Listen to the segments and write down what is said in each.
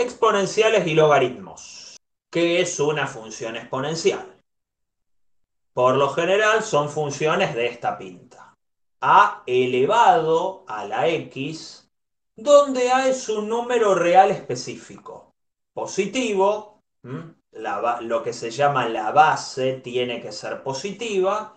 Exponenciales y logaritmos. ¿Qué es una función exponencial? Por lo general son funciones de esta pinta. A elevado a la x, donde A es un número real específico. Positivo, lo que se llama la base tiene que ser positiva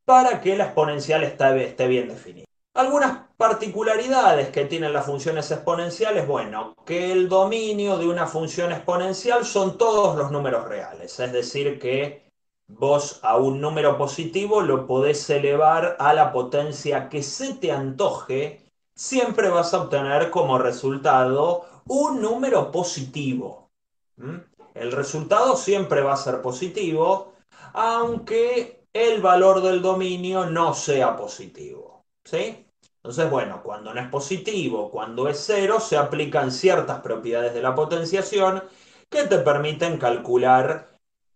para que la exponencial esté bien definida. Algunas particularidades que tienen las funciones exponenciales, bueno, que el dominio de una función exponencial son todos los números reales, es decir, que vos a un número positivo lo podés elevar a la potencia que se te antoje, siempre vas a obtener como resultado un número positivo. ¿Mm? El resultado siempre va a ser positivo, aunque el valor del dominio no sea positivo. ¿Sí? Entonces, bueno, cuando no es positivo, cuando es cero, se aplican ciertas propiedades de la potenciación que te permiten calcular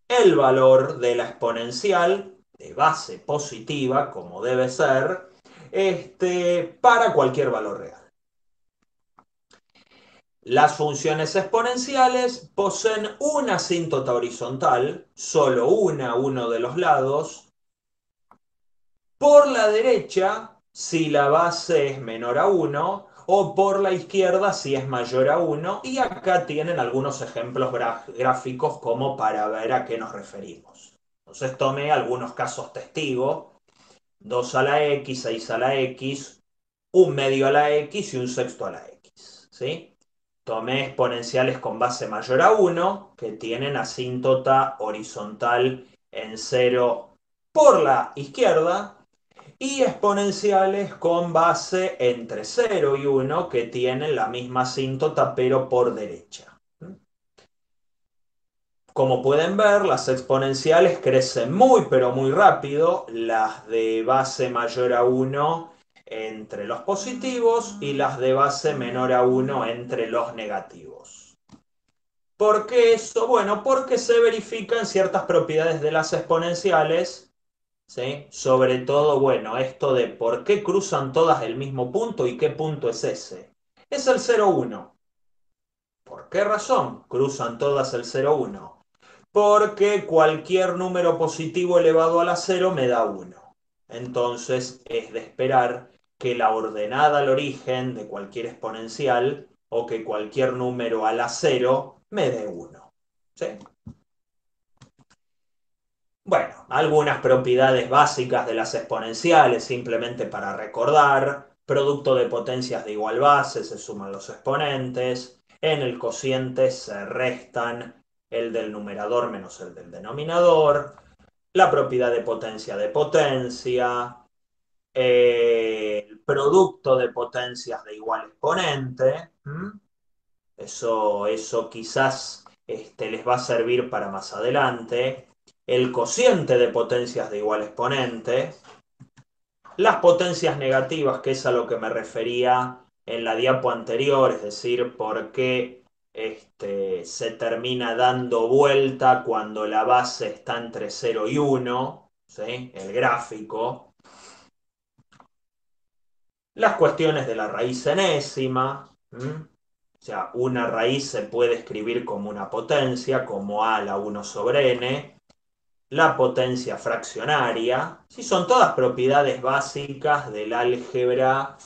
el valor de la exponencial de base positiva, como debe ser, para cualquier valor real. Las funciones exponenciales poseen una asíntota horizontal, solo uno de los lados. Por la derecha, si la base es menor a 1, o por la izquierda si es mayor a 1. Y acá tienen algunos ejemplos gráficos como para ver a qué nos referimos. Entonces tomé algunos casos testigo: 2 a la x, 6 a la x, un medio a la x y un sexto a la x. ¿Sí? Tomé exponenciales con base mayor a 1, que tienen asíntota horizontal en 0 por la izquierda, y exponenciales con base entre 0 y 1, que tienen la misma asíntota pero por derecha. Como pueden ver, las exponenciales crecen muy pero muy rápido, las de base mayor a 1 entre los positivos y las de base menor a 1 entre los negativos. ¿Por qué eso? Bueno, porque se verifican ciertas propiedades de las exponenciales, ¿sí? Sobre todo, bueno, esto de por qué cruzan todas el mismo punto y qué punto es ese. Es el 0,1. ¿Por qué razón cruzan todas el 0,1? Porque cualquier número positivo elevado a la 0 me da 1. Entonces es de esperar que la ordenada al origen de cualquier exponencial o que cualquier número a la 0 me dé 1. ¿Sí? Bueno, algunas propiedades básicas de las exponenciales, simplemente para recordar: producto de potencias de igual base, se suman los exponentes, en el cociente se restan el del numerador menos el del denominador, la propiedad de potencia de potencia, el producto de potencias de igual exponente. Eso quizás les va a servir para más adelante. El cociente de potencias de igual exponente. Las potencias negativas, que es a lo que me refería en la diapo anterior, es decir, por qué se termina dando vuelta cuando la base está entre 0 y 1, ¿sí? El gráfico. Las cuestiones de la raíz enésima. O sea, una raíz se puede escribir como una potencia, como a la 1 sobre n. La potencia fraccionaria. Sí, son todas propiedades básicas del álgebra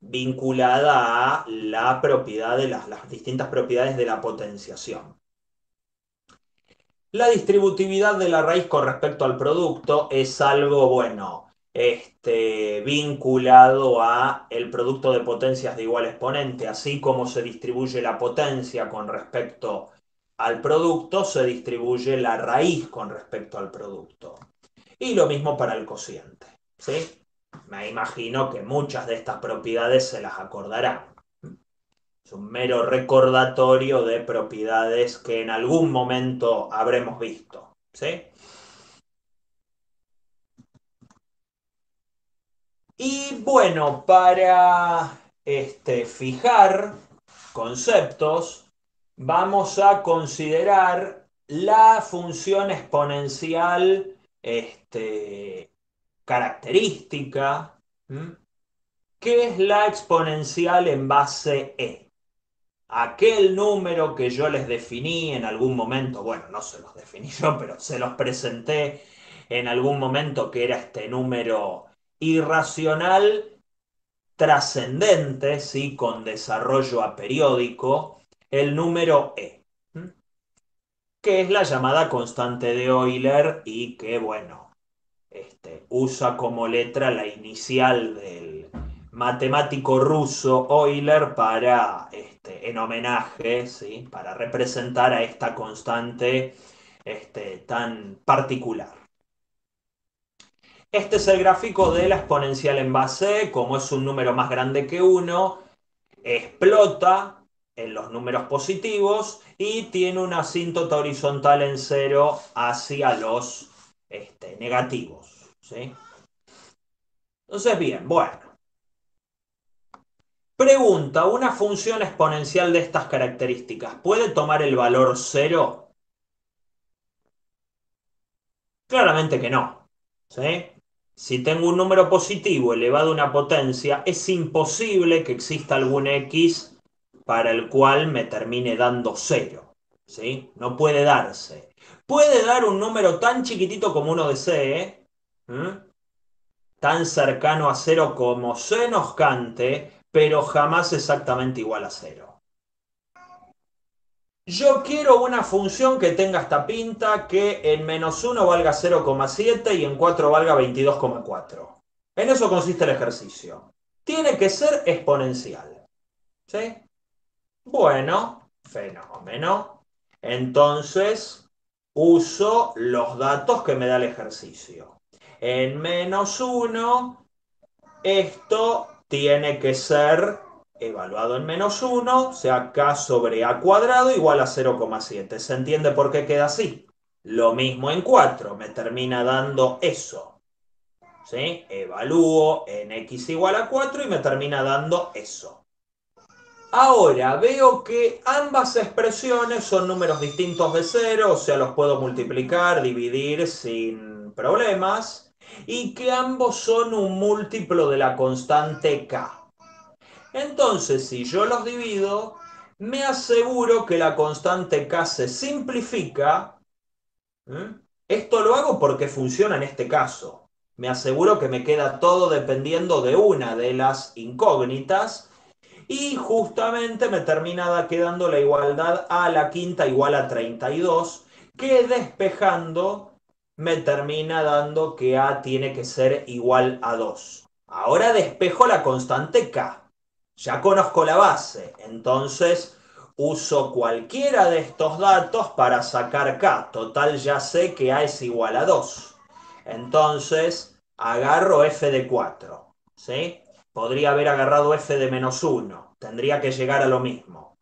vinculada a la propiedad de las distintas propiedades de la potenciación. La distributividad de la raíz con respecto al producto es algo, bueno, vinculado a el producto de potencias de igual exponente. Así como se distribuye la potencia con respecto al producto, se distribuye la raíz con respecto al producto. Y lo mismo para el cociente, ¿sí? Me imagino que muchas de estas propiedades se las acordarán. Es un mero recordatorio de propiedades que en algún momento habremos visto. ¿Sí? Y bueno, para fijar conceptos, vamos a considerar la función exponencial característica, ¿m? ¿Qué es la exponencial en base E? Aquel número que yo les definí en algún momento, bueno, no se los definí yo, pero se los presenté en algún momento, que era este número irracional trascendente, ¿sí? Con desarrollo aperiódico, el número E, que es la llamada constante de Euler y que, bueno, usa como letra la inicial del matemático ruso Euler para, en homenaje, ¿sí? Para representar a esta constante tan particular. Este es el gráfico de la exponencial en base. Como es un número más grande que 1, explota en los números positivos y tiene una asíntota horizontal en 0 hacia los negativos, ¿sí? Entonces, bien, bueno. Pregunta, ¿una función exponencial de estas características puede tomar el valor 0? Claramente que no, ¿sí? Si tengo un número positivo elevado a una potencia, es imposible que exista algún x para el cual me termine dando 0, ¿sí? No puede darse. Puede dar un número tan chiquitito como uno desee, tan cercano a 0 como se nos cante, pero jamás exactamente igual a 0. Yo quiero una función que tenga esta pinta, que en -1 valga 0,7 y en 4 valga 22,4. En eso consiste el ejercicio. Tiene que ser exponencial, ¿sí? Bueno, fenómeno. Entonces, uso los datos que me da el ejercicio. En -1, esto tiene que ser evaluado en -1, o sea, k sobre a cuadrado igual a 0,7. ¿Se entiende por qué queda así? Lo mismo en 4, me termina dando eso, ¿sí? Evalúo en x igual a 4 y me termina dando eso. Ahora veo que ambas expresiones son números distintos de 0, o sea, los puedo multiplicar, dividir sin problemas, y que ambos son un múltiplo de la constante k. Entonces, si yo los divido, me aseguro que la constante k se simplifica. Esto lo hago porque funciona en este caso. Me aseguro que me queda todo dependiendo de una de las incógnitas y justamente me termina quedando la igualdad a la quinta igual a 32, que despejando me termina dando que a tiene que ser igual a 2. Ahora despejo la constante k. Ya conozco la base, entonces uso cualquiera de estos datos para sacar k. Total, ya sé que a es igual a 2. Entonces agarro f de 4, ¿sí? Podría haber agarrado f de -1. Tendría que llegar a lo mismo.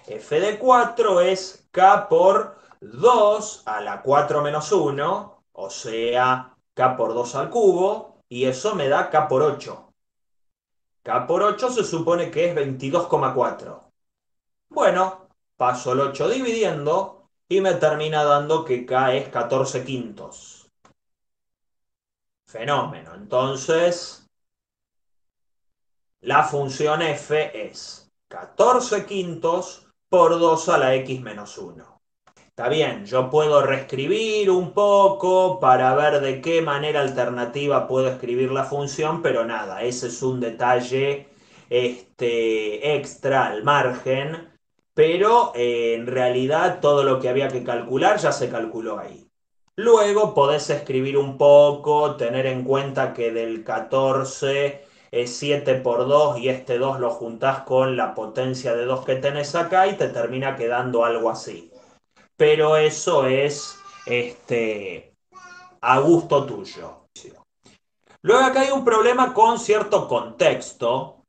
F de 4 es k por 2 a la 4 menos 1, o sea, k por 2 al cubo, y eso me da k por 8. K por 8 se supone que es 22,4. Bueno, paso el 8 dividiendo y me termina dando que k es 14 quintos. Fenómeno. Entonces, la función f es 14 quintos por 2 a la x menos 1. Está bien, yo puedo reescribir un poco para ver de qué manera alternativa puedo escribir la función, pero nada, ese es un detalle extra al margen, pero en realidad todo lo que había que calcular ya se calculó ahí. Luego podés escribir un poco, tener en cuenta que del 14 es 7 por 2 y este 2 lo juntás con la potencia de 2 que tenés acá y te termina quedando algo así. Pero eso es a gusto tuyo. Luego acá hay un problema con cierto contexto,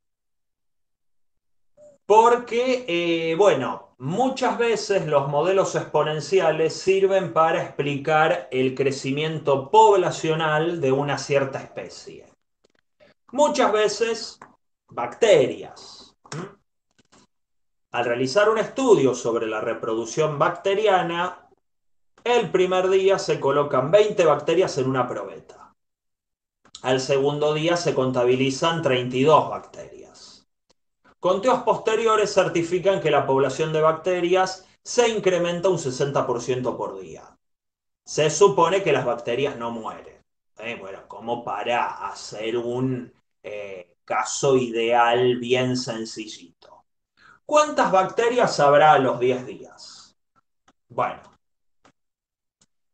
porque, bueno, muchas veces los modelos exponenciales sirven para explicar el crecimiento poblacional de una cierta especie. Muchas veces, bacterias. Al realizar un estudio sobre la reproducción bacteriana, el primer día se colocan 20 bacterias en una probeta. Al segundo día se contabilizan 32 bacterias. Conteos posteriores certifican que la población de bacterias se incrementa un 60% por día. Se supone que las bacterias no mueren. Bueno, como para hacer un caso ideal bien sencillito. ¿Cuántas bacterias habrá a los 10 días? Bueno,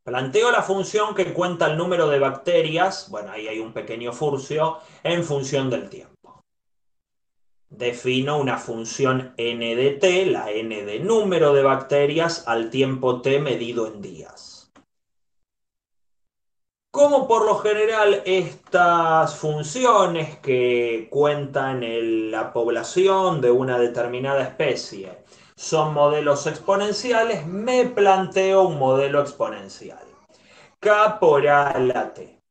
planteo la función que cuenta el número de bacterias, bueno, ahí hay un pequeño furcio, en función del tiempo. Defino una función n de t, la n de número de bacterias al tiempo t medido en días. Como por lo general estas funciones que cuentan la población de una determinada especie son modelos exponenciales, me planteo un modelo exponencial. K por A a la T.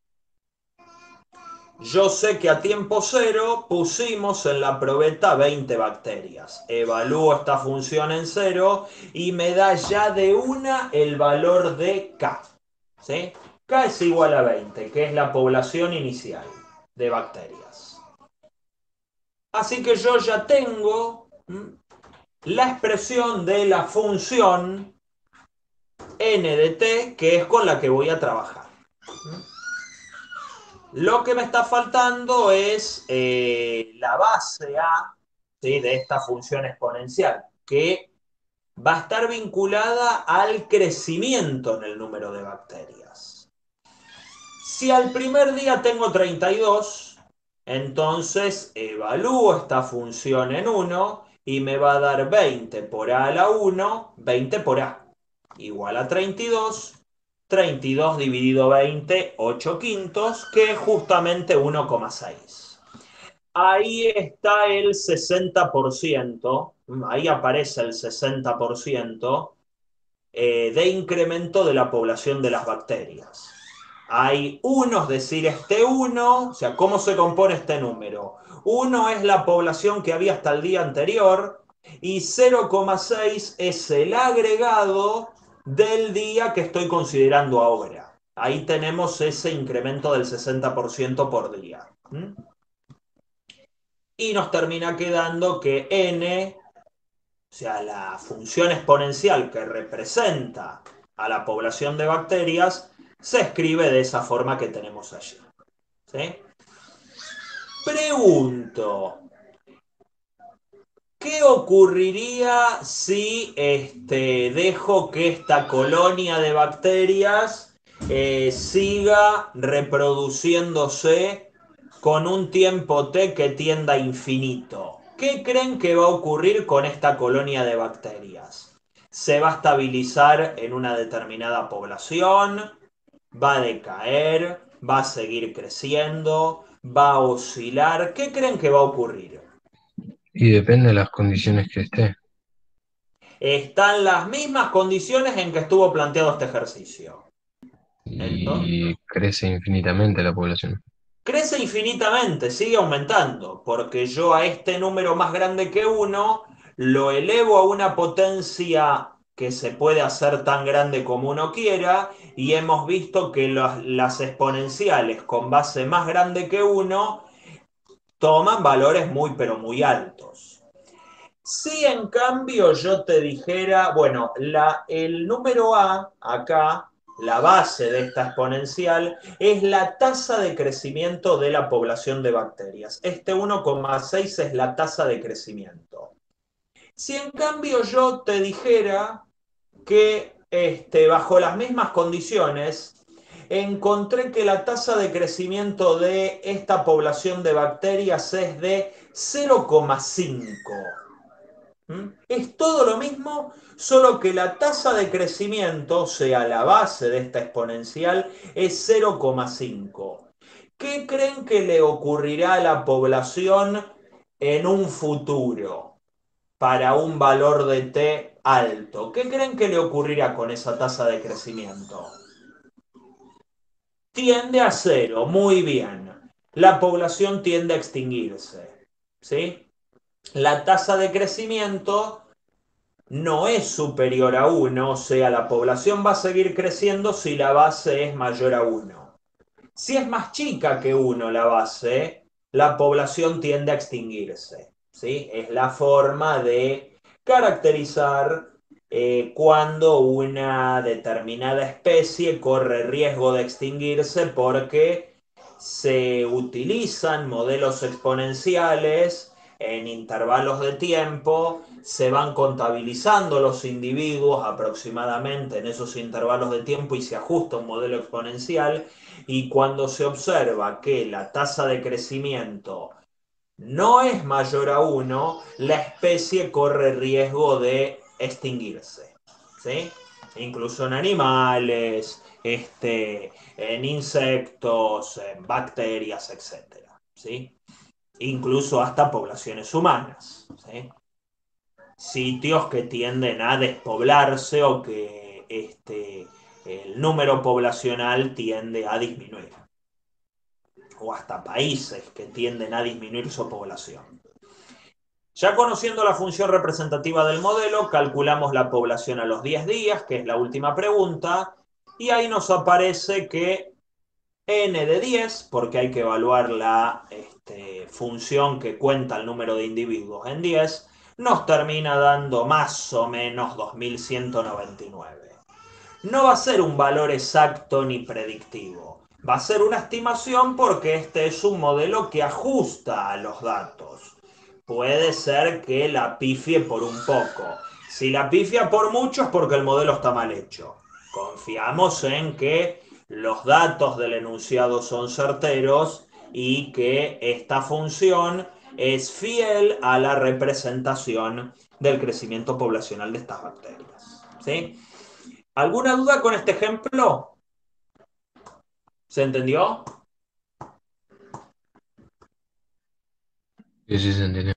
Yo sé que a tiempo cero pusimos en la probeta 20 bacterias. Evalúo esta función en cero y me da ya de una el valor de K. ¿Sí? K es igual a 20, que es la población inicial de bacterias. Así que yo ya tengo la expresión de la función n de t, que es con la que voy a trabajar. Lo que me está faltando es la base A, ¿sí?, de esta función exponencial, que va a estar vinculada al crecimiento en el número de bacterias. Si al primer día tengo 32, entonces evalúo esta función en 1 y me va a dar 20 por A a la 1, 20 por A, igual a 32. 32 dividido 20, 8 quintos, que es justamente 1,6. Ahí está el 60%, ahí aparece el 60% de incremento de la población de las bacterias. Hay uno, es decir, este 1, o sea, ¿cómo se compone este número? 1 es la población que había hasta el día anterior y 0,6 es el agregado del día que estoy considerando ahora. Ahí tenemos ese incremento del 60% por día. Y nos termina quedando que n, o sea, la función exponencial que representa a la población de bacterias, se escribe de esa forma que tenemos allí. ¿Sí? Pregunto, ¿qué ocurriría si dejo que esta colonia de bacterias siga reproduciéndose con un tiempo t que tienda a infinito? ¿Qué creen que va a ocurrir con esta colonia de bacterias? ¿Se va a estabilizar en una determinada población? ¿Va a decaer? ¿Va a seguir creciendo? ¿Va a oscilar? ¿Qué creen que va a ocurrir? Y depende de las condiciones que esté. Están las mismas condiciones en que estuvo planteado este ejercicio. Entonces, Y crece infinitamente la población. crece infinitamente, sigue aumentando, porque yo a este número más grande que 1 lo elevo a una potencia que se puede hacer tan grande como uno quiera, y hemos visto que las exponenciales con base más grande que 1 toman valores muy pero muy altos. Si en cambio yo te dijera, bueno, el número A acá, la base de esta exponencial, es la tasa de crecimiento de la población de bacterias. Este 1,6 es la tasa de crecimiento. Si en cambio yo te dijera que bajo las mismas condiciones, encontré que la tasa de crecimiento de esta población de bacterias es de 0,5. Es todo lo mismo, solo que la tasa de crecimiento, o sea, la base de esta exponencial, es 0,5. ¿Qué creen que le ocurrirá a la población en un futuro para un valor de t alto? ¿Qué creen que le ocurrirá con esa tasa de crecimiento? Tiende a cero, muy bien. La población tiende a extinguirse, ¿sí? La tasa de crecimiento no es superior a 1, o sea, la población va a seguir creciendo si la base es mayor a 1. Si es más chica que 1 la base, la población tiende a extinguirse, ¿sí? Es la forma de caracterizar cuando una determinada especie corre riesgo de extinguirse porque se utilizan modelos exponenciales en intervalos de tiempo, se van contabilizando los individuos aproximadamente en esos intervalos de tiempo y se ajusta un modelo exponencial, y cuando se observa que la tasa de crecimiento no es mayor a 1, la especie corre riesgo de extinguirse, ¿sí? Incluso en animales, en insectos, en bacterias, etcétera, ¿sí? Incluso hasta poblaciones humanas, ¿sí? Sitios que tienden a despoblarse o que el número poblacional tiende a disminuir, o hasta países que tienden a disminuir su población. Ya conociendo la función representativa del modelo, calculamos la población a los 10 días, que es la última pregunta, y ahí nos aparece que n de 10, porque hay que evaluar la función que cuenta el número de individuos en 10, nos termina dando más o menos 2199. No va a ser un valor exacto ni predictivo. Va a ser una estimación porque este es un modelo que ajusta a los datos. Puede ser que la pifie por un poco. Si la pifia por mucho es porque el modelo está mal hecho. Confiamos en que los datos del enunciado son certeros y que esta función es fiel a la representación del crecimiento poblacional de estas bacterias, ¿sí? ¿Alguna duda con este ejemplo? ¿Se entendió? Sí, sí, se entendió.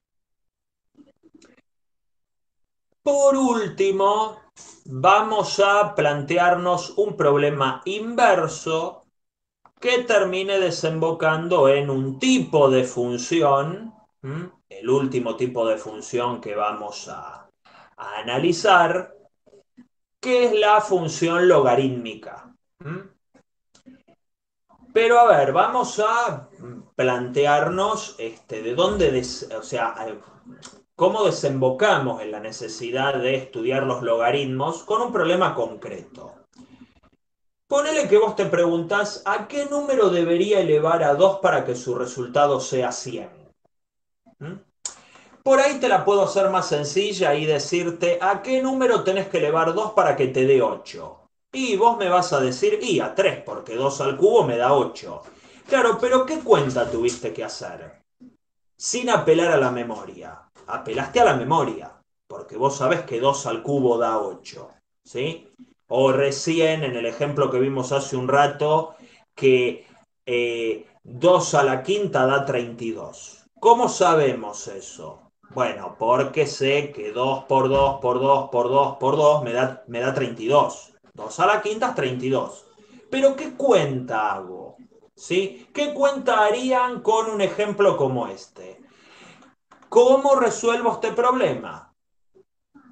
Por último, vamos a plantearnos un problema inverso que termine desembocando en un tipo de función, el último tipo de función que vamos a analizar, que es la función logarítmica. Pero a ver, vamos a plantearnos de dónde, o sea, cómo desembocamos en la necesidad de estudiar los logaritmos con un problema concreto. Ponele que vos te preguntás a qué número debería elevar a 2 para que su resultado sea 100. ¿Mm? Por ahí te la puedo hacer más sencilla y decirte a qué número tenés que elevar 2 para que te dé 8. Y vos me vas a decir, y a 3, porque 2 al cubo me da 8. Claro, pero ¿qué cuenta tuviste que hacer? Sin apelar a la memoria. Apelaste a la memoria, porque vos sabés que 2 al cubo da 8, ¿sí? O recién, en el ejemplo que vimos hace un rato, que 2 a la quinta da 32. ¿Cómo sabemos eso? Bueno, porque sé que 2 por 2 por 2 por 2 por 2 me da 32. 2 a la quinta es 32. Pero ¿qué cuenta hago? ¿Sí? ¿Qué cuenta harían con un ejemplo como este? ¿Cómo resuelvo este problema?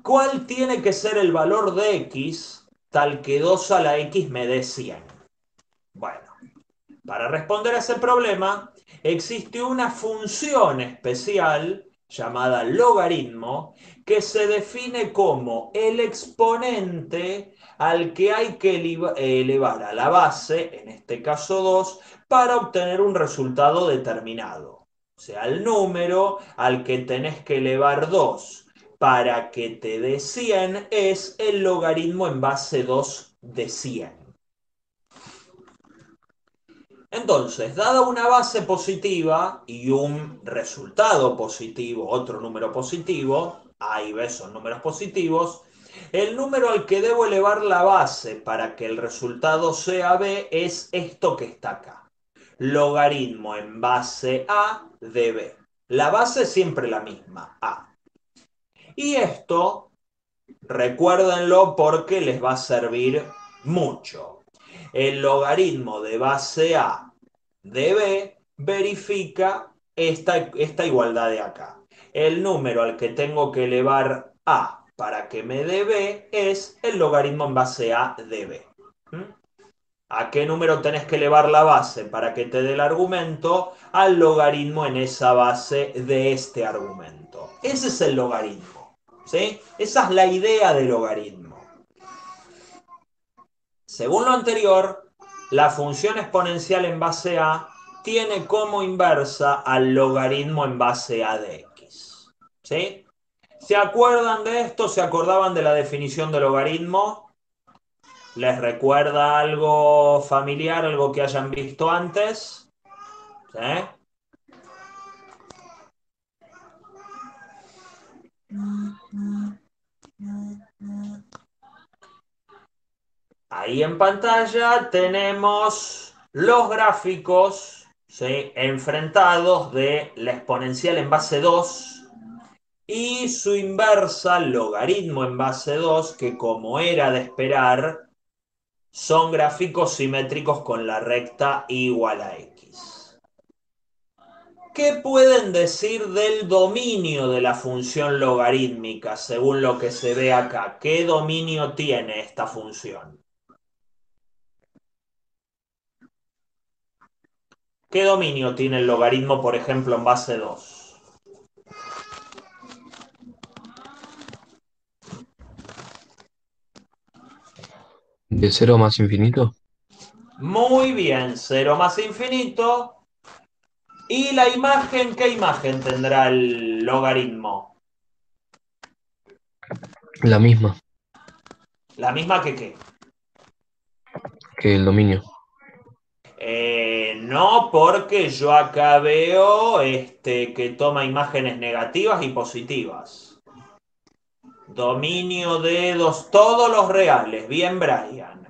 ¿Cuál tiene que ser el valor de x tal que 2 a la x me dé 100? Bueno, para responder a ese problema existe una función especial llamada logaritmo que se define como el exponente al que hay que elevar a la base, en este caso 2, para obtener un resultado determinado. O sea, el número al que tenés que elevar 2 para que te dé 100 es el logaritmo en base 2 de 100. Entonces, dada una base positiva y un resultado positivo, otro número positivo, A y B son números positivos, el número al que debo elevar la base para que el resultado sea B es esto que está acá. Logaritmo en base A de B. La base es siempre la misma, A. Y esto, recuérdenlo porque les va a servir mucho. El logaritmo de base A de B verifica esta igualdad de acá. El número al que tengo que elevar A para que me dé B es el logaritmo en base A de B. ¿Mm? ¿A qué número tenés que elevar la base para que te dé el argumento? Al logaritmo en esa base de este argumento. Ese es el logaritmo, ¿sí? Esa es la idea del logaritmo. Según lo anterior, la función exponencial en base a tiene como inversa al logaritmo en base a de x, ¿sí? ¿Se acuerdan de esto? ¿Se acordaban de la definición de logaritmo? ¿Les recuerda algo familiar, algo que hayan visto antes? ¿Sí? Ahí en pantalla tenemos los gráficos, ¿sí?, enfrentados de la exponencial en base 2 y su inversa, logaritmo en base 2, que como era de esperar, son gráficos simétricos con la recta igual a x. ¿Qué pueden decir del dominio de la función logarítmica según lo que se ve acá? ¿Qué dominio tiene esta función? ¿Qué dominio tiene el logaritmo, por ejemplo, en base 2? ¿De cero más infinito? Muy bien, 0 más infinito. ¿Y la imagen? ¿Qué imagen tendrá el logaritmo? La misma ¿La misma que qué? que el dominio. No, porque yo acá veo que toma imágenes negativas y positivas. Dominio de todos los reales. Bien, Brian.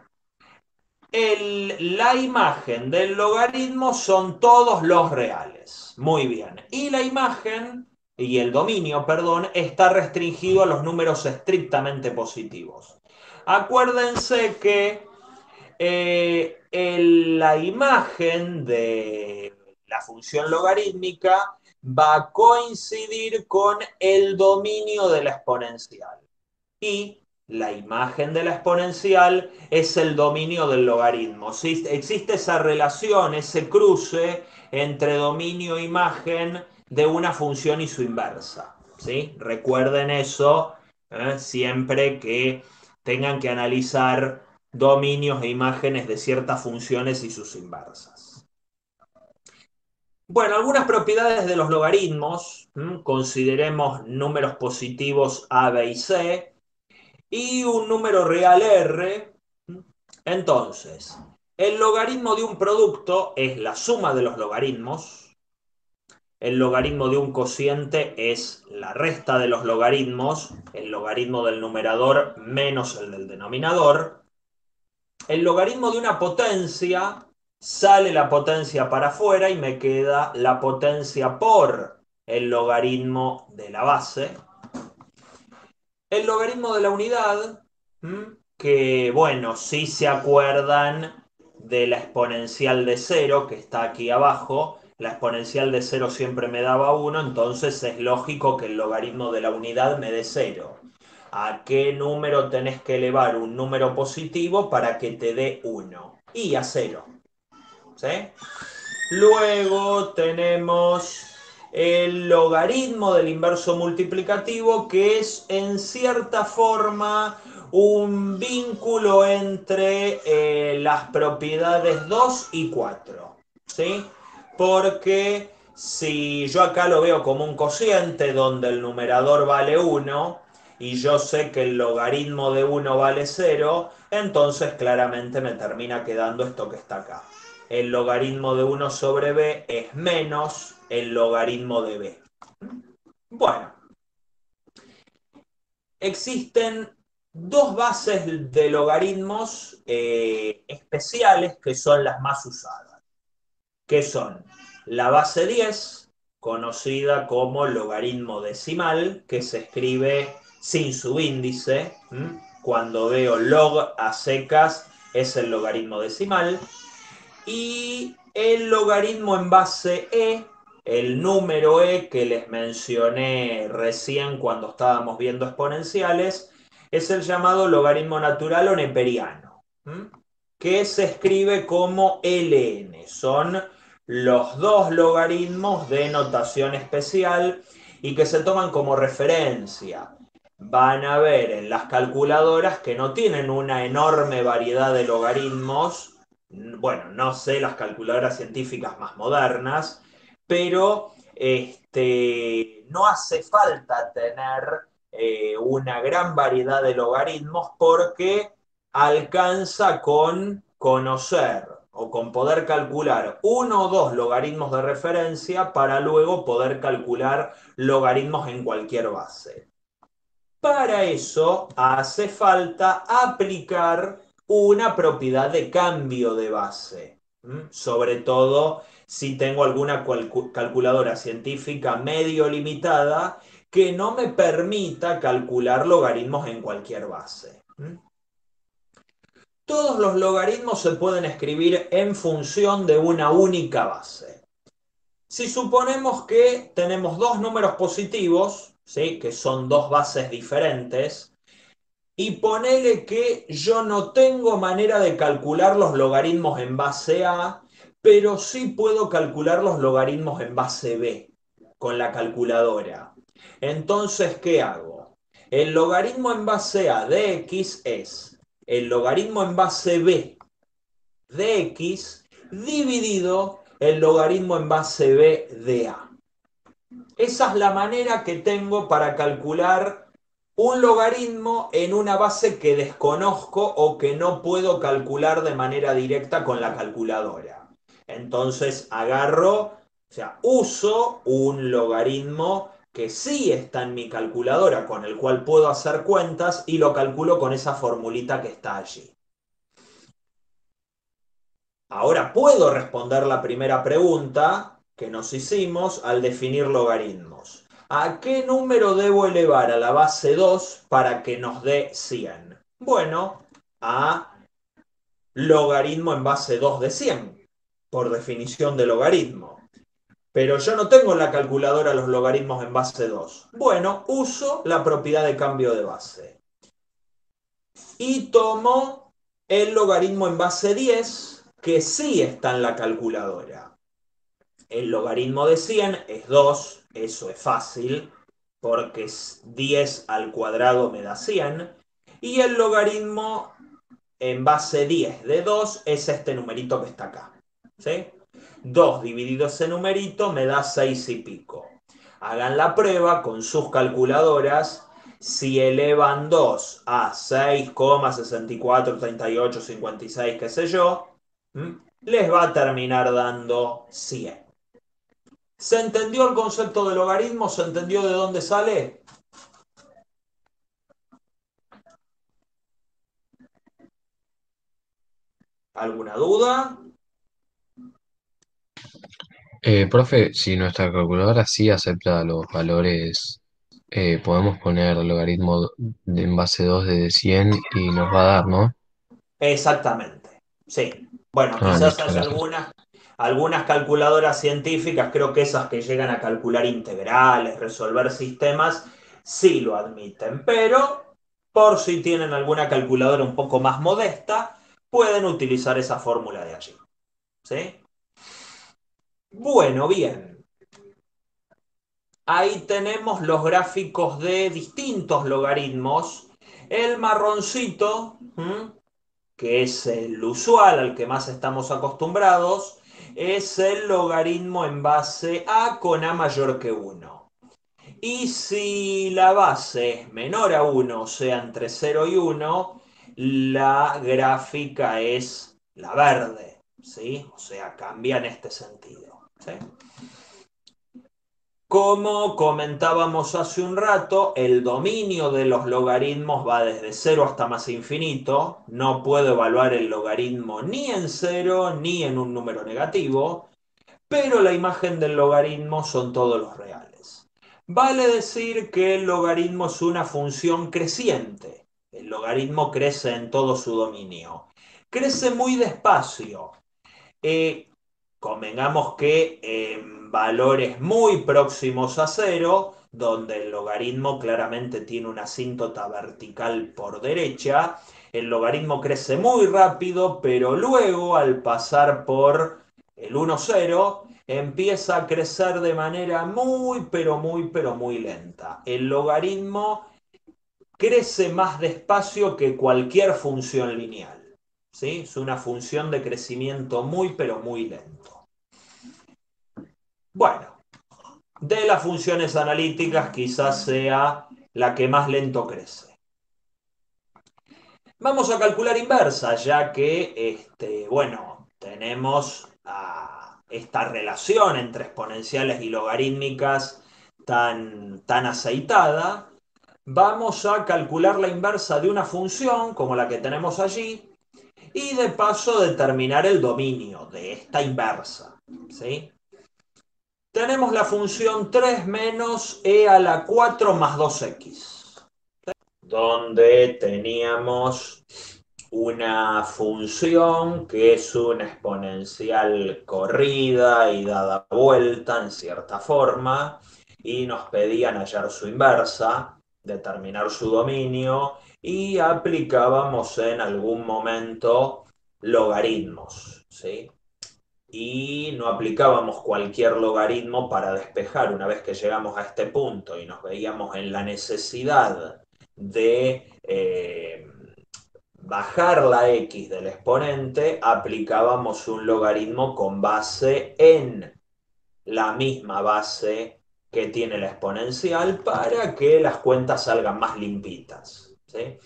La imagen del logaritmo son todos los reales. Muy bien. Y la imagen, y el dominio, perdón, está restringido a los números estrictamente positivos. Acuérdense que la imagen de la función logarítmica va a coincidir con el dominio de la exponencial. Y la imagen de la exponencial es el dominio del logaritmo. ¿Sí? Existe esa relación, ese cruce entre dominio e imagen de una función y su inversa. ¿Sí? Recuerden eso, siempre que tengan que analizar dominios e imágenes de ciertas funciones y sus inversas. Bueno, algunas propiedades de los logaritmos. Consideremos números positivos a, b y c y un número real r. Entonces, el logaritmo de un producto es la suma de los logaritmos. El logaritmo de un cociente es la resta de los logaritmos, el logaritmo del numerador menos el del denominador. El logaritmo de una potencia, sale la potencia para afuera y me queda la potencia por el logaritmo de la base. El logaritmo de la unidad, que bueno, si se acuerdan de la exponencial de 0 que está aquí abajo, la exponencial de 0 siempre me daba 1, entonces es lógico que el logaritmo de la unidad me dé 0. ¿A qué número tenés que elevar un número positivo para que te dé 1? Y a 0. ¿Sí? Luego tenemos el logaritmo del inverso multiplicativo, que es en cierta forma un vínculo entre las propiedades 2 y 4. ¿Sí? Porque si yo acá lo veo como un cociente donde el numerador vale 1 y yo sé que el logaritmo de 1 vale 0, entonces claramente me termina quedando esto que está acá. El logaritmo de 1 sobre b es menos el logaritmo de b. Bueno, existen dos bases de logaritmos especiales que son las más usadas, que son la base 10, conocida como logaritmo decimal, que se escribe sin subíndice. Cuando veo log a secas es el logaritmo decimal. Y el logaritmo en base e, el número e que les mencioné recién cuando estábamos viendo exponenciales, es el llamado logaritmo natural o neperiano. que se escribe como ln. Son los dos logaritmos de notación especial y que se toman como referencia. Van a ver en las calculadoras que no tienen una enorme variedad de logaritmos. Bueno, no sé las calculadoras científicas más modernas, pero no hace falta tener una gran variedad de logaritmos porque alcanza con conocer o con poder calcular uno o dos logaritmos de referencia para luego poder calcular logaritmos en cualquier base. Para eso hace falta aplicar una propiedad de cambio de base. Sobre todo si tengo alguna calculadora científica medio limitada que no me permita calcular logaritmos en cualquier base. Todos los logaritmos se pueden escribir en función de una única base. Si suponemos que tenemos dos números positivos, ¿sí?, que son dos bases diferentes, y ponele que yo no tengo manera de calcular los logaritmos en base A, pero sí puedo calcular los logaritmos en base B con la calculadora. Entonces, ¿qué hago? El logaritmo en base A de x es el logaritmo en base B de x dividido el logaritmo en base B de A. Esa es la manera que tengo para calcular un logaritmo en una base que desconozco o que no puedo calcular de manera directa con la calculadora. Entonces uso un logaritmo que sí está en mi calculadora, con el cual puedo hacer cuentas y lo calculo con esa formulita que está allí. Ahora puedo responder la primera pregunta que nos hicimos al definir logaritmos. ¿A qué número debo elevar a la base 2 para que nos dé 100? Bueno, a logaritmo en base 2 de 100, por definición de logaritmo. Pero yo no tengo en la calculadora los logaritmos en base 2. Bueno, uso la propiedad de cambio de base. Y tomo el logaritmo en base 10, que sí está en la calculadora. El logaritmo de 100 es 2, eso es fácil, porque 10 al cuadrado me da 100. Y el logaritmo en base 10 de 2 es este numerito que está acá. ¿Sí? 2 dividido ese numerito me da 6 y pico. Hagan la prueba con sus calculadoras. Si elevan 2 a 6,64, 38, 56, qué sé yo, les va a terminar dando 100. ¿Se entendió el concepto de logaritmo? ¿Se entendió de dónde sale? ¿Alguna duda? Profe, si nuestra calculadora sí acepta los valores, podemos poner logaritmo en base 2 de 100 y nos va a dar, ¿no? Exactamente, sí. Bueno, Ah, quizás listo, haya gracias. algunas calculadoras científicas, creo que esas que llegan a calcular integrales, resolver sistemas, sí lo admiten, pero por si tienen alguna calculadora un poco más modesta, pueden utilizar esa fórmula de allí. ¿Sí? Bueno, bien. Ahí tenemos los gráficos de distintos logaritmos. El marroncito, que es el usual al que más estamos acostumbrados, es el logaritmo en base a con a mayor que 1. Y si la base es menor a 1, o sea, entre 0 y 1, la gráfica es la verde, ¿sí? O sea, cambia en este sentido, ¿sí? Como comentábamos hace un rato, el dominio de los logaritmos va desde 0 hasta más infinito. No puedo evaluar el logaritmo ni en 0 ni en un número negativo, pero la imagen del logaritmo son todos los reales. Vale decir que el logaritmo es una función creciente. El logaritmo crece en todo su dominio. Crece muy despacio. Convengamos que en valores muy próximos a 0 donde el logaritmo claramente tiene una asíntota vertical por derecha. El logaritmo crece muy rápido, pero luego al pasar por el 1,0, empieza a crecer de manera muy, pero muy lenta. El logaritmo crece más despacio que cualquier función lineal. ¿Sí? Es una función de crecimiento muy, pero muy lento. Bueno, de las funciones analíticas quizás sea la que más lento crece. Vamos a calcular inversa, ya que, bueno, tenemos esta relación entre exponenciales y logarítmicas tan aceitada. Vamos a calcular la inversa de una función, como la que tenemos allí, y de paso determinar el dominio de esta inversa. ¿Sí? Tenemos la función 3 menos e a la 4 más 2x, donde teníamos una función que es una exponencial corrida y dada vuelta en cierta forma, y nos pedían hallar su inversa, determinar su dominio, y aplicábamos en algún momento logaritmos, ¿sí? Y no aplicábamos cualquier logaritmo para despejar. Una vez que llegamos a este punto y nos veíamos en la necesidad de bajar la x del exponente, aplicábamos un logaritmo con base en la misma base que tiene la exponencial para que las cuentas salgan más limpitas. ¿Sí?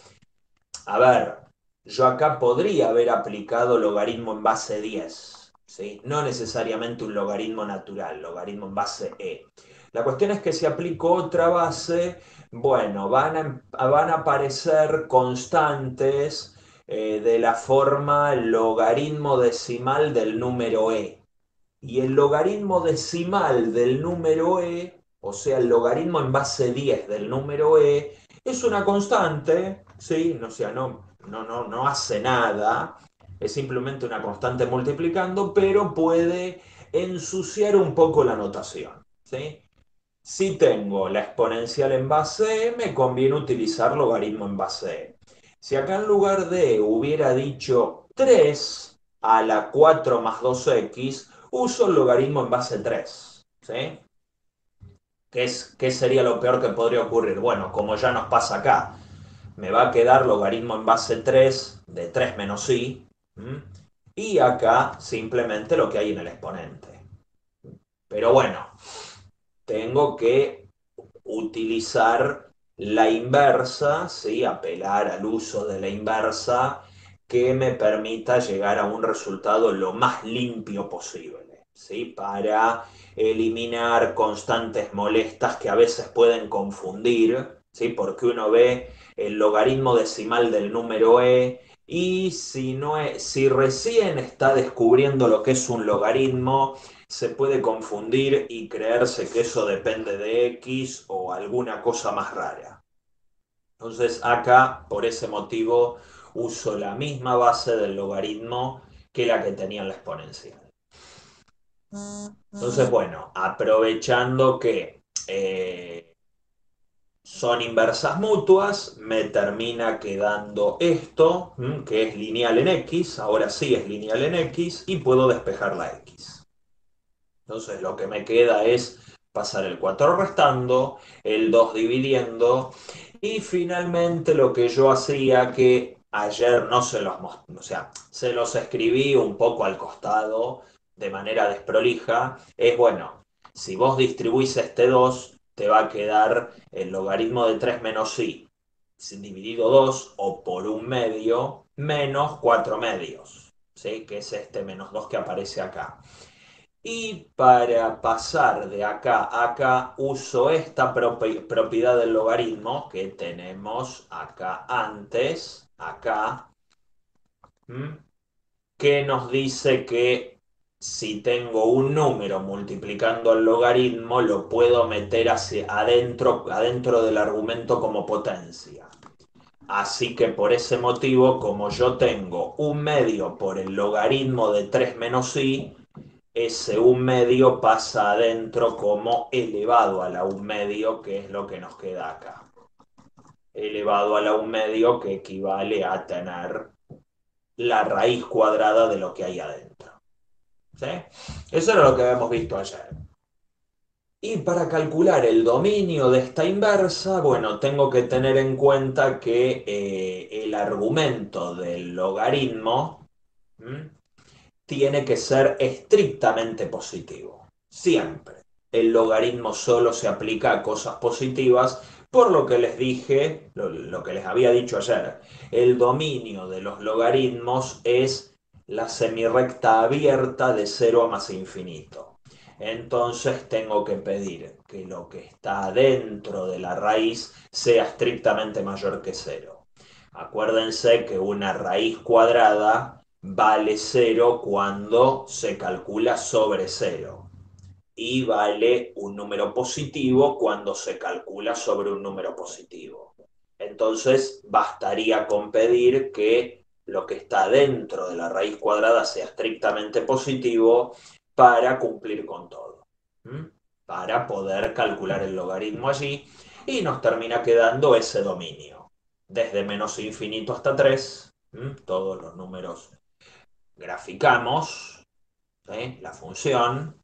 A ver, yo acá podría haber aplicado logaritmo en base 10, ¿sí? No necesariamente un logaritmo natural, logaritmo en base e. La cuestión es que si aplico otra base, bueno, van a aparecer constantes de la forma logaritmo decimal del número e. Y el logaritmo decimal del número e, o sea, el logaritmo en base 10 del número e, es una constante, ¿sí? O sea, no hace nada, es simplemente una constante multiplicando, pero puede ensuciar un poco la notación, ¿sí? Si tengo la exponencial en base e, me conviene utilizar logaritmo en base e. Si acá en lugar de hubiera dicho 3 a la 4 más 2x, uso el logaritmo en base 3. ¿Sí? ¿Qué sería lo peor que podría ocurrir? Bueno, como ya nos pasa acá, me va a quedar logaritmo en base 3 de 3 menos i. Y acá simplemente lo que hay en el exponente. Pero bueno, tengo que utilizar la inversa, ¿sí? Apelar al uso de la inversa que me permita llegar a un resultado lo más limpio posible, ¿sí? Para eliminar constantes molestas que a veces pueden confundir, ¿sí? Porque uno ve el logaritmo decimal del número e y si recién está descubriendo lo que es un logaritmo, se puede confundir y creerse que eso depende de X o alguna cosa más rara. Entonces acá, por ese motivo, uso la misma base del logaritmo que la que tenía en la exponencial. Entonces, bueno, aprovechando que son inversas mutuas, me termina quedando esto, que es lineal en X, ahora sí es lineal en X, y puedo despejar la X. Entonces lo que me queda es pasar el 4 restando, el 2 dividiendo y finalmente lo que yo hacía que ayer no se los mostré, o sea, se los escribí un poco al costado de manera desprolija, es bueno, si vos distribuís este 2 te va a quedar el logaritmo de 3 menos i dividido 2 o por un medio menos 4 medios, ¿sí? Que es este menos 2 que aparece acá. Y para pasar de acá a acá uso esta propiedad del logaritmo que tenemos acá antes, acá, que nos dice que si tengo un número multiplicando el logaritmo lo puedo meter hacia adentro del argumento como potencia. Así que por ese motivo, como yo tengo un medio por el logaritmo de 3 menos i, ese 1 medio pasa adentro como elevado a la 1 medio, que es lo que nos queda acá. Elevado a la 1 medio, que equivale a tener la raíz cuadrada de lo que hay adentro. ¿Sí? Eso era lo que habíamos visto ayer. Y para calcular el dominio de esta inversa, bueno, tengo que tener en cuenta que el argumento del logaritmo, ¿m?, tiene que ser estrictamente positivo. Siempre. El logaritmo solo se aplica a cosas positivas, por lo que les dije, lo que les había dicho ayer. El dominio de los logaritmos es la semirrecta abierta de 0 a más infinito. Entonces tengo que pedir que lo que está dentro de la raíz sea estrictamente mayor que 0. Acuérdense que una raíz cuadrada vale 0 cuando se calcula sobre 0 y vale un número positivo cuando se calcula sobre un número positivo. Entonces bastaría con pedir que lo que está dentro de la raíz cuadrada sea estrictamente positivo para cumplir con todo, ¿m?, para poder calcular el logaritmo allí, y nos termina quedando ese dominio desde menos infinito hasta 3, todos los números graficamos, ¿sí?, la función,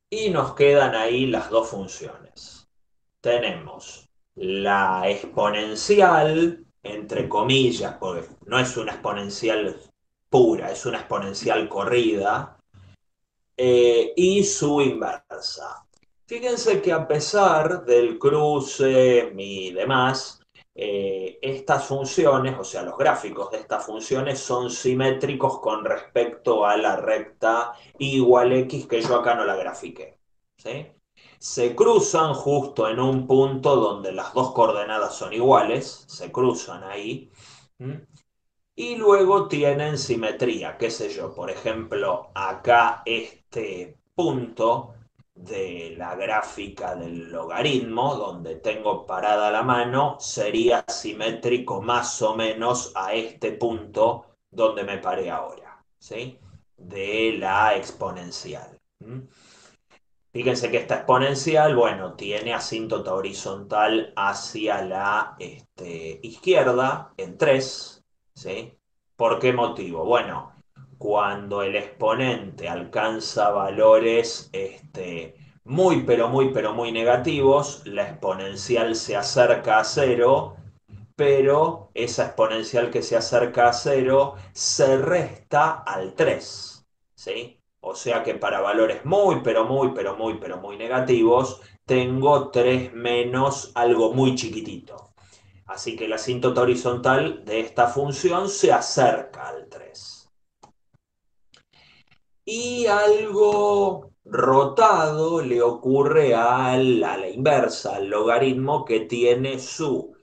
y nos quedan ahí las dos funciones. Tenemos la exponencial, entre comillas, porque no es una exponencial pura, es una exponencial corrida, y su inversa. Fíjense que a pesar del cruce y demás, estas funciones, o sea, los gráficos de estas funciones son simétricos con respecto a la recta y igual x, que yo acá no la grafiqué, ¿sí? Se cruzan justo en un punto donde las dos coordenadas son iguales, se cruzan ahí, ¿m?, y luego tienen simetría, qué sé yo, por ejemplo, acá este punto de la gráfica del logaritmo, donde tengo parada la mano, sería simétrico más o menos a este punto donde me paré ahora, ¿sí?, de la exponencial. Fíjense que esta exponencial, bueno, tiene asíntota horizontal hacia la izquierda en 3, ¿sí? ¿Por qué motivo? Bueno, cuando el exponente alcanza valores muy, pero muy negativos, la exponencial se acerca a 0, pero esa exponencial que se acerca a 0 se resta al 3, ¿sí? O sea que para valores muy negativos, tengo 3 menos algo muy chiquitito. Así que la asíntota horizontal de esta función se acerca al 3. Y algo rotado le ocurre a la inversa, al logaritmo, que tiene su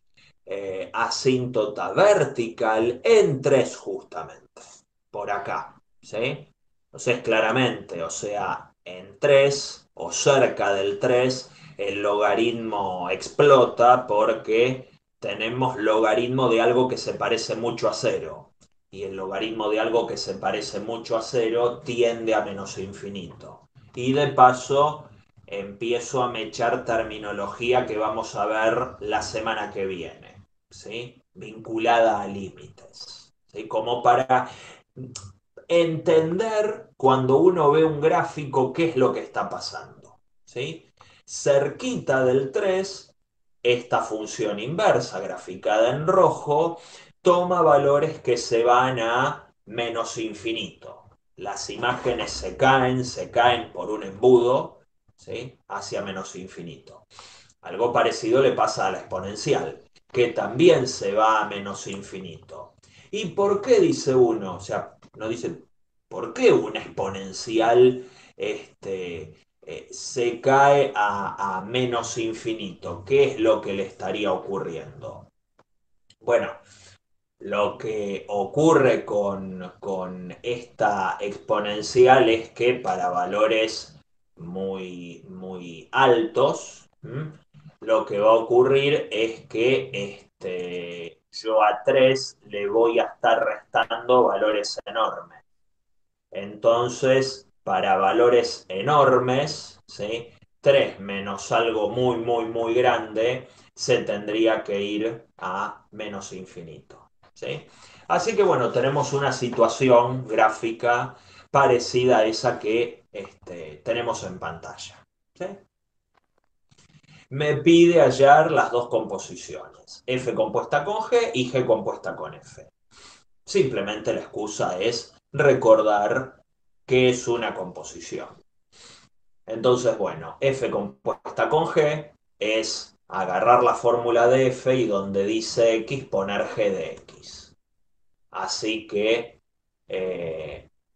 asíntota vertical en 3 justamente, por acá, ¿sí? Entonces claramente, o sea, en 3 o cerca del 3, el logaritmo explota porque tenemos logaritmo de algo que se parece mucho a 0. Y el logaritmo de algo que se parece mucho a 0 tiende a menos infinito. Y de paso empiezo a mechar terminología que vamos a ver la semana que viene, ¿sí?, vinculada a límites, ¿sí?, como para entender cuando uno ve un gráfico qué es lo que está pasando, ¿sí? Cerquita del 3, esta función inversa graficada en rojo toma valores que se van a menos infinito. Las imágenes se caen por un embudo, ¿sí?, hacia menos infinito. Algo parecido le pasa a la exponencial, que también se va a menos infinito. ¿Y por qué, dice uno? O sea, no dice, ¿por qué una exponencial se cae a menos infinito? ¿Qué es lo que le estaría ocurriendo? Bueno, lo que ocurre con esta exponencial es que para valores muy altos, lo que va a ocurrir es que yo a 3 le voy a estar restando valores enormes. Entonces, para valores enormes, ¿sí? 3 menos algo muy, muy, muy grande, se tendría que ir a menos infinito, ¿sí? Así que bueno, tenemos una situación gráfica parecida a esa que tenemos en pantalla, ¿sí? Me pide hallar las dos composiciones, F compuesta con G y G compuesta con F. Simplemente la excusa es recordar qué es una composición. Entonces, bueno, F compuesta con G es agarrar la fórmula de F y donde dice X poner G de X. Así que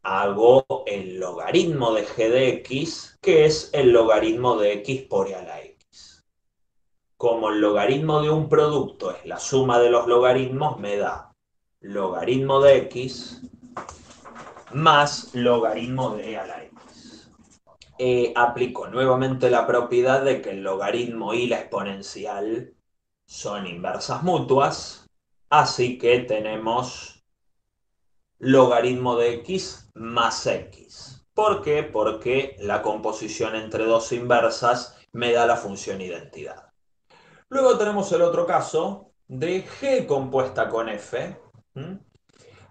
hago el logaritmo de G de X, que es el logaritmo de X por E a la X. Como el logaritmo de un producto es la suma de los logaritmos, me da logaritmo de X más logaritmo de E a la X. Aplico nuevamente la propiedad de que el logaritmo y la exponencial son inversas mutuas, así que tenemos logaritmo de X más X. ¿Por qué? Porque la composición entre dos inversas me da la función identidad. Luego tenemos el otro caso de G compuesta con F.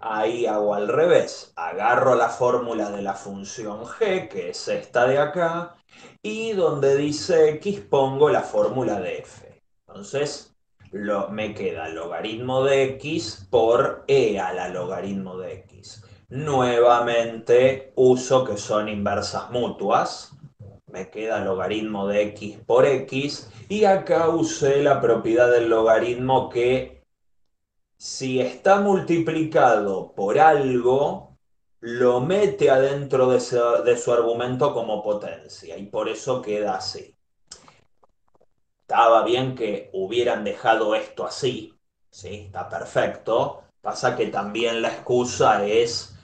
Ahí hago al revés, agarro la fórmula de la función g, que es esta de acá, y donde dice x pongo la fórmula de f. Entonces me queda logaritmo de x por e a la logaritmo de x. Nuevamente uso que son inversas mutuas. Me queda logaritmo de x por x, y acá usé la propiedad del logaritmo que si está multiplicado por algo, lo mete adentro de su argumento como potencia y por eso queda así. Estaba bien que hubieran dejado esto así, ¿sí? Está perfecto. Pasa que también la excusa es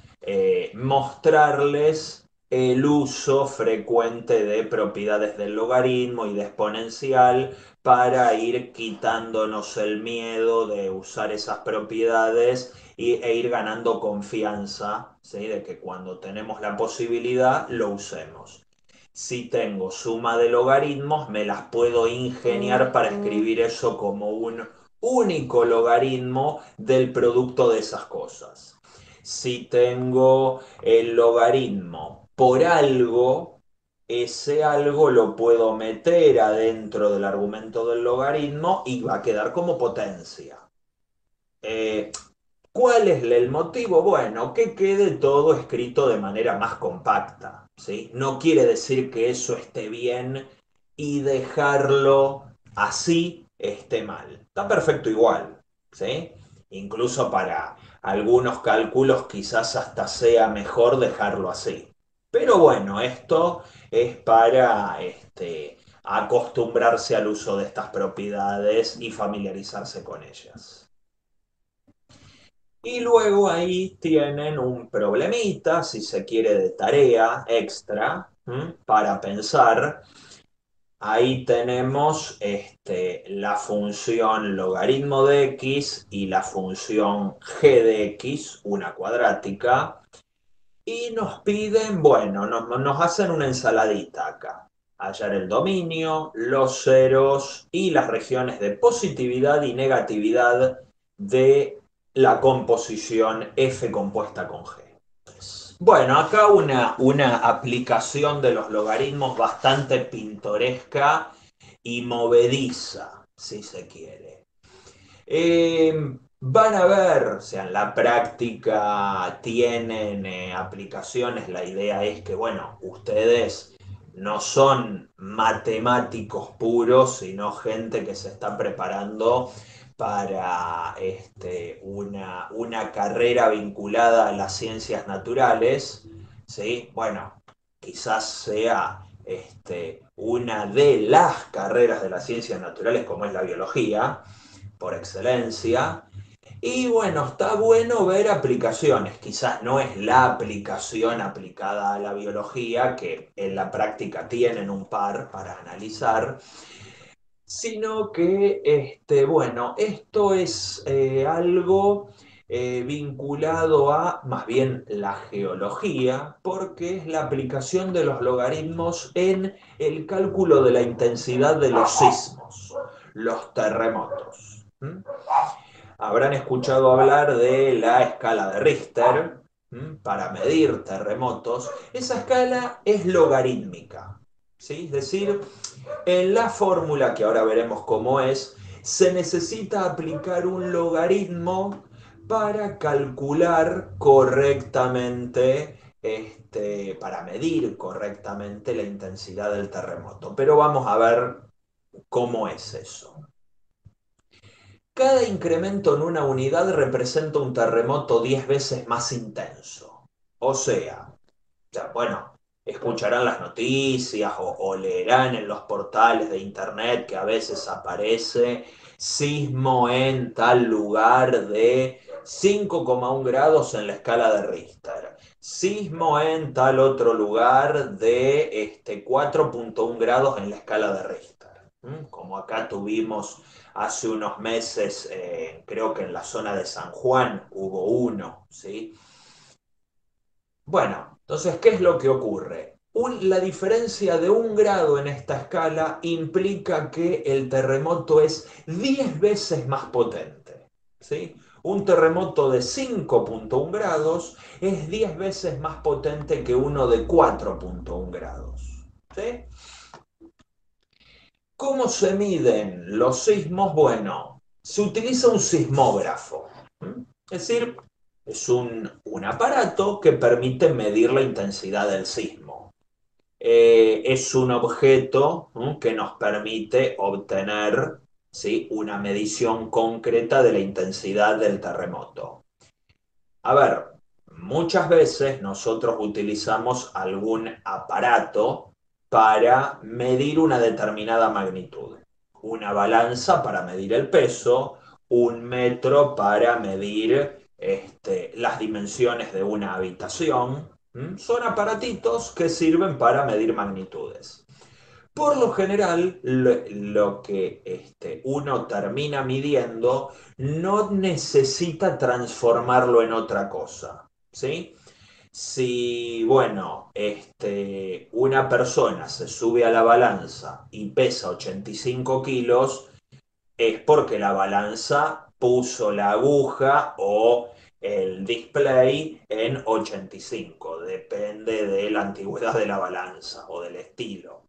mostrarles el uso frecuente de propiedades del logaritmo y de exponencial para ir quitándonos el miedo de usar esas propiedades e ir ganando confianza, ¿sí? De que cuando tenemos la posibilidad lo usemos. Si tengo suma de logaritmos, me las puedo ingeniar para escribir eso como un único logaritmo del producto de esas cosas. Si tengo el logaritmo por algo, ese algo lo puedo meter adentro del argumento del logaritmo y va a quedar como potencia. Eh, ¿Cuál es el motivo? Bueno, que quede todo escrito de manera más compacta, ¿sí? No quiere decir que eso esté bien y dejarlo así esté mal. Está perfecto igual, ¿sí? Incluso para algunos cálculos quizás hasta sea mejor dejarlo así. Pero bueno, esto es para acostumbrarse al uso de estas propiedades y familiarizarse con ellas. Y luego ahí tienen un problemita, si se quiere, de tarea extra, para pensar. Ahí tenemos la función logaritmo de x y la función g de x, una cuadrática, y nos piden, bueno, nos hacen una ensaladita acá. Hallar el dominio, los ceros y las regiones de positividad y negatividad de la composición F compuesta con G. Bueno, acá una aplicación de los logaritmos bastante pintoresca y movediza, si se quiere. Van a ver, o sea, en la práctica tienen aplicaciones, la idea es que, bueno, ustedes no son matemáticos puros, sino gente que se está preparando para una carrera vinculada a las ciencias naturales, ¿sí? Bueno, quizás sea una de las carreras de las ciencias naturales como es la biología, por excelencia. Y bueno, está bueno ver aplicaciones. Quizás no es la aplicación aplicada a la biología, que en la práctica tienen un par para analizar, sino que, bueno, esto es algo vinculado a más bien la geología, porque es la aplicación de los logaritmos en el cálculo de la intensidad de los sismos, los terremotos. Habrán escuchado hablar de la escala de Richter para medir terremotos. Esa escala es logarítmica, ¿sí? Es decir, en la fórmula, que ahora veremos cómo es, se necesita aplicar un logaritmo para calcular correctamente, para medir correctamente la intensidad del terremoto. Pero vamos a ver cómo es eso. Cada incremento en una unidad representa un terremoto 10 veces más intenso. O sea, bueno, escucharán las noticias o leerán en los portales de internet que a veces aparece sismo en tal lugar de 5,1 grados en la escala de Richter. Sismo en tal otro lugar de 4,1 grados en la escala de Richter. Como acá tuvimos hace unos meses, creo que en la zona de San Juan hubo uno, ¿sí? Bueno, entonces, ¿qué es lo que ocurre? La diferencia de 1 grado en esta escala implica que el terremoto es 10 veces más potente, ¿sí? Un terremoto de 5,1 grados es 10 veces más potente que uno de 4,1 grados, ¿sí? ¿Cómo se miden los sismos? Bueno, se utiliza un sismógrafo. Es decir, es un aparato que permite medir la intensidad del sismo. Es un objeto que nos permite obtener, ¿sí?, una medición concreta de la intensidad del terremoto. A ver, muchas veces nosotros utilizamos algún aparato para medir una determinada magnitud. Una balanza para medir el peso, un metro para medir las dimensiones de una habitación. Son aparatitos que sirven para medir magnitudes. Por lo general, lo que uno termina midiendo no necesita transformarlo en otra cosa, ¿sí? Si, bueno, una persona se sube a la balanza y pesa 85 kilos, es porque la balanza puso la aguja o el display en 85, depende de la antigüedad de la balanza o del estilo.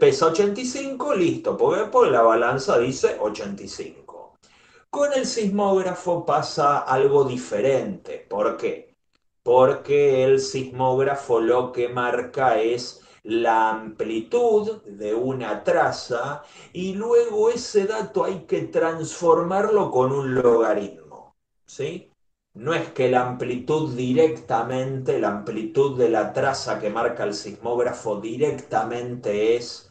Pesa 85, listo, porque la balanza dice 85. Con el sismógrafo pasa algo diferente. ¿Por qué? Porque el sismógrafo lo que marca es la amplitud de una traza y luego ese dato hay que transformarlo con un logaritmo, ¿sí? No es que la amplitud directamente, la amplitud de la traza que marca el sismógrafo directamente es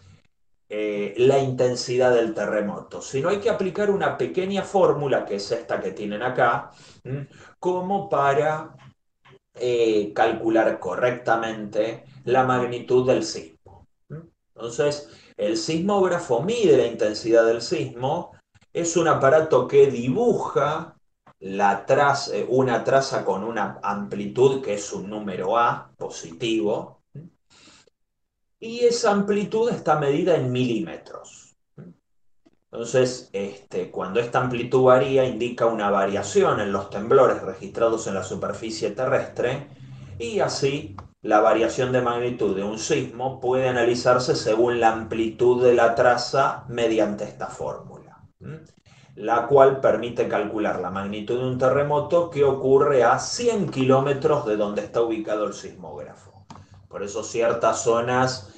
la intensidad del terremoto, sino hay que aplicar una pequeña fórmula, que es esta que tienen acá, como para calcular correctamente la magnitud del sismo. Entonces, el sismógrafo mide la intensidad del sismo, es un aparato que dibuja una traza con una amplitud que es un número A positivo, y esa amplitud está medida en milímetros. Entonces, cuando esta amplitud varía, indica una variación en los temblores registrados en la superficie terrestre, y así la variación de magnitud de un sismo puede analizarse según la amplitud de la traza mediante esta fórmula, la cual permite calcular la magnitud de un terremoto que ocurre a 100 kilómetros de donde está ubicado el sismógrafo. Por eso ciertas zonas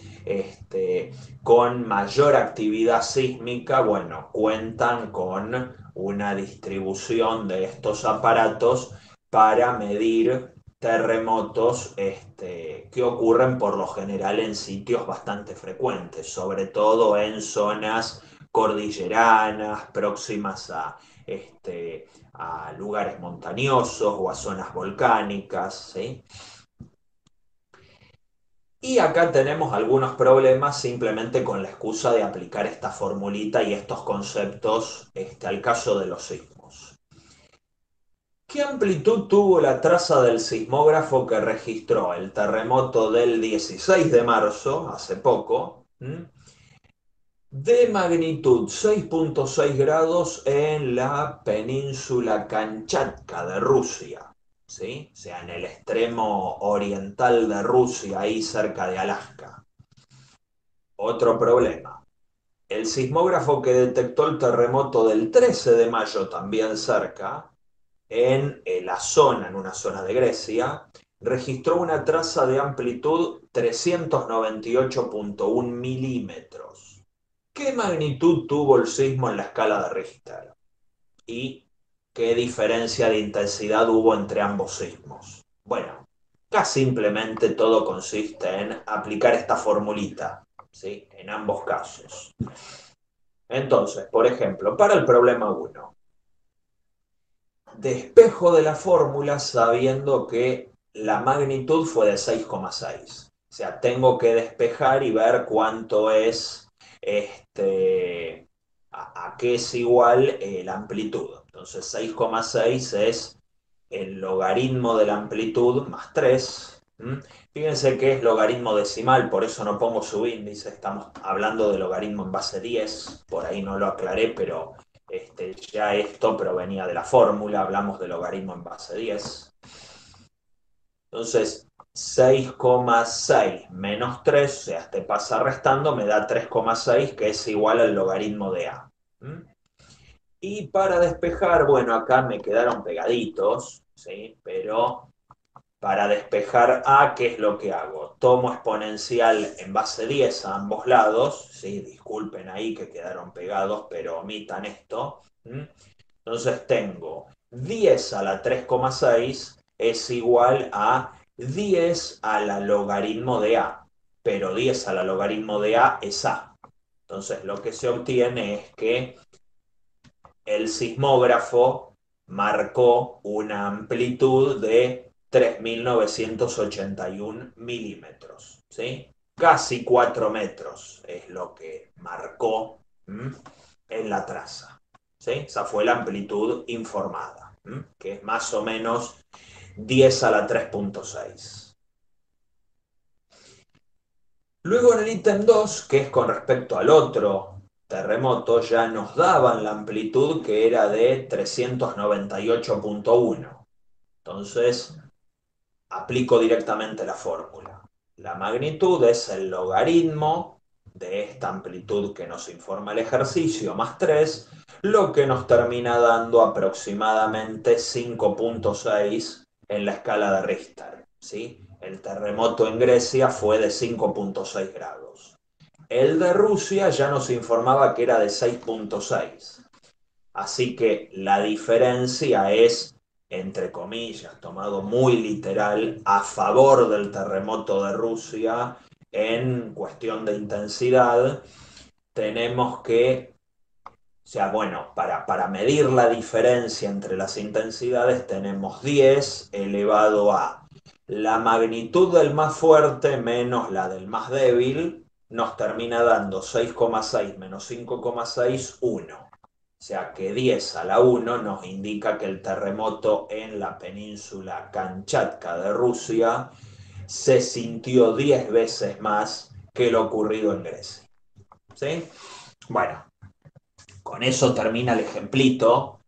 con mayor actividad sísmica, bueno, cuentan con una distribución de estos aparatos para medir terremotos que ocurren por lo general en sitios bastante frecuentes, sobre todo en zonas cordilleranas, próximas a lugares montañosos o a zonas volcánicas, ¿sí? Y acá tenemos algunos problemas simplemente con la excusa de aplicar esta formulita y estos conceptos al caso de los sismos. ¿Qué amplitud tuvo la traza del sismógrafo que registró el terremoto del 16 de marzo, hace poco, de magnitud 6,6 grados en la península Kamchatka de Rusia? ¿Sí? O sea, en el extremo oriental de Rusia, ahí cerca de Alaska. Otro problema. El sismógrafo que detectó el terremoto del 13 de mayo, también cerca, en una zona de Grecia, registró una traza de amplitud 398,1 milímetros. ¿Qué magnitud tuvo el sismo en la escala de Richter? ¿Y qué diferencia de intensidad hubo entre ambos sismos? Bueno, acá simplemente todo consiste en aplicar esta formulita, ¿sí? En ambos casos. Entonces, por ejemplo, para el problema 1, despejo de la fórmula sabiendo que la magnitud fue de 6,6. O sea, tengo que despejar y ver cuánto es, a qué es igual la amplitud. Entonces 6,6 es el logaritmo de la amplitud más 3. Fíjense que es logaritmo decimal, por eso no pongo subíndice, estamos hablando de logaritmo en base 10, por ahí no lo aclaré, pero ya esto provenía de la fórmula, hablamos de logaritmo en base 10. Entonces, 6,6 menos 3, o sea, este pasa restando, me da 3,6, que es igual al logaritmo de A. Y para despejar, bueno, acá me quedaron pegaditos, ¿sí? Pero para despejar A, ¿qué es lo que hago? Tomo exponencial en base 10 a ambos lados, ¿sí? Disculpen ahí que quedaron pegados, pero omitan esto. Entonces tengo 10 a la 3,6 es igual a 10 a la logaritmo de A, pero 10 a la logaritmo de A es A. Entonces lo que se obtiene es que el sismógrafo marcó una amplitud de 3.981 milímetros, ¿sí? Casi 4 metros es lo que marcó en la traza, ¿sí? Esa fue la amplitud informada, que es más o menos 10 a la 3,6. Luego en el ítem 2, que es con respecto al otro terremoto, ya nos daban la amplitud que era de 398,1. Entonces, aplico directamente la fórmula. La magnitud es el logaritmo de esta amplitud que nos informa el ejercicio más 3, lo que nos termina dando aproximadamente 5,6 en la escala de Richter, ¿sí? El terremoto en Grecia fue de 5,6 grados. El de Rusia ya nos informaba que era de 6,6. Así que la diferencia es, entre comillas, tomado muy literal, a favor del terremoto de Rusia en cuestión de intensidad. Tenemos que, o sea, bueno, para medir la diferencia entre las intensidades tenemos 10 elevado a la magnitud del más fuerte menos la del más débil, nos termina dando 6,6 menos 5,6, 1. O sea que 10 a la 1 nos indica que el terremoto en la península Kamchatka de Rusia se sintió 10 veces más que lo ocurrido en Grecia. ¿Sí? Bueno, con eso termina el ejemplito.